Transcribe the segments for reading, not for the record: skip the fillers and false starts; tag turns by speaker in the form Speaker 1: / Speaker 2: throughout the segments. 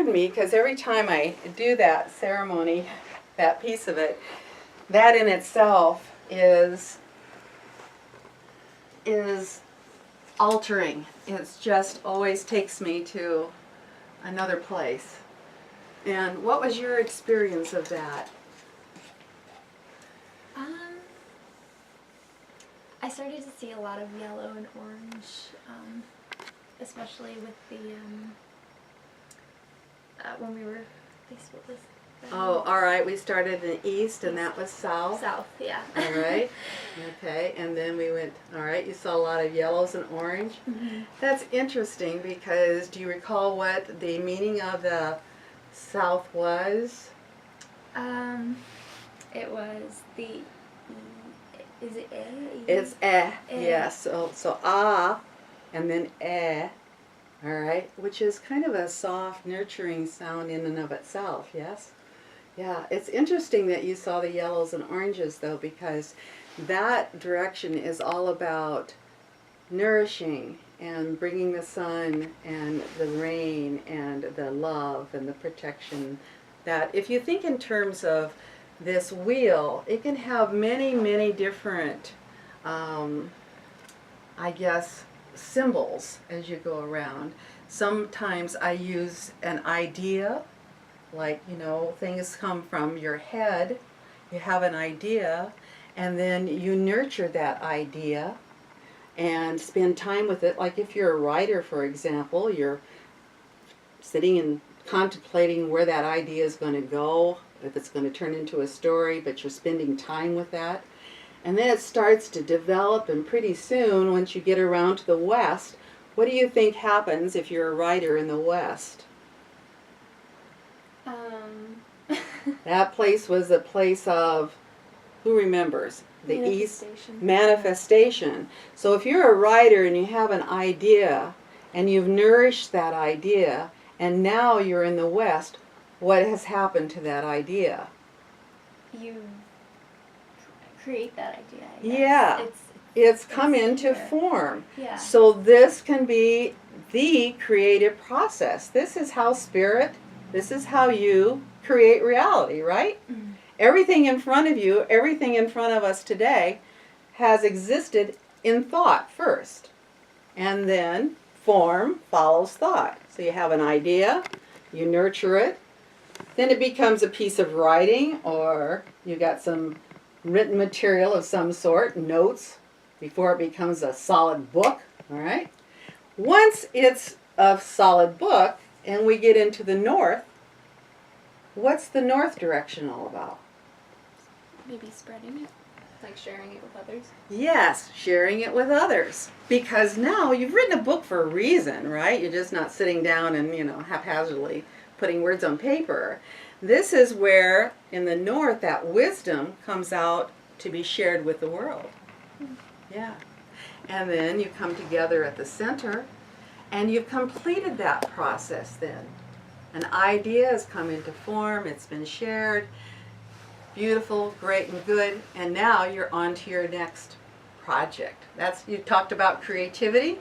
Speaker 1: Me, because every time I do that ceremony, that piece of it, that in itself is altering. It's just always takes me to another place. And what was your experience of that?
Speaker 2: I started to see a lot of yellow and orange, especially with the when we were faced with this.
Speaker 1: Oh, all right. We started in the east, and that was south.
Speaker 2: South, yeah.
Speaker 1: All right. Okay, and then we went. All right. You saw a lot of yellows and orange.
Speaker 2: Mm-hmm.
Speaker 1: That's interesting because do you recall what the meaning of the south was?
Speaker 2: It was the. Is it eh?
Speaker 1: It's eh.
Speaker 2: Eh.
Speaker 1: Yes. So ah, and then eh. All right, which is kind of a soft, nurturing sound in and of itself. Yes. Yeah, it's interesting that you saw the yellows and oranges though, because that direction is all about nourishing and bringing the sun and the rain and the love and the protection. That if you think in terms of this wheel, it can have many, many different, I guess, symbols as you go around. Sometimes I use an idea. Like, you know, things come from your head, you have an idea, and then you nurture that idea and spend time with it. Like if you're a writer, for example, you're sitting and contemplating where that idea is going to go, if it's going to turn into a story, but you're spending time with that. And then it starts to develop, and pretty soon, once you get around to the West, what do you think happens if you're a writer in the West? That place was a place of, who remembers? The East. Manifestation. So if you're a writer and you have an idea and you've nourished that idea and now you're in the West, what has happened to that idea?
Speaker 2: You create that idea, I guess.
Speaker 1: Yeah. It's come into form.
Speaker 2: Yeah. So
Speaker 1: So this can be the creative process. This is how spirit, this is how you create reality, right?
Speaker 2: Mm-hmm.
Speaker 1: Everything in front of you, everything in front of us today has existed in thought first. And then form follows thought. So you have an idea, you nurture it, then it becomes a piece of writing, or you got some written material of some sort, notes, before it becomes a solid book, all right? Once it's a solid book and we get into the north, what's the north direction all about?
Speaker 2: maybe spreading it, like sharing it with others.
Speaker 1: Yes, sharing it with others. Because now you've written a book for a reason, right? You're just not sitting down and, haphazardly putting words on paper. This is where, in the north, that wisdom comes out to be shared with the world. Yeah. And then you come together at the center, and you've completed that process then. An idea has come into form, it's been shared, beautiful, great, and good, and now you're on to your next project. You talked about creativity.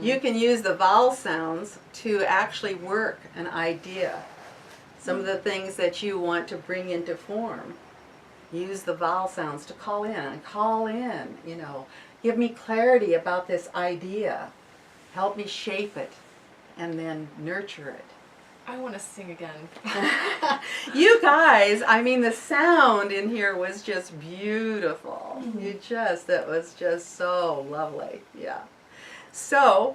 Speaker 1: You can use the vowel sounds to actually work an idea. Some of the things that you want to bring into form. Use the vowel sounds to call in, give me clarity about this idea. Help me shape it, and then nurture it.
Speaker 3: I want to sing again.
Speaker 1: You guys, the sound in here was just beautiful. It was just so lovely. Yeah. So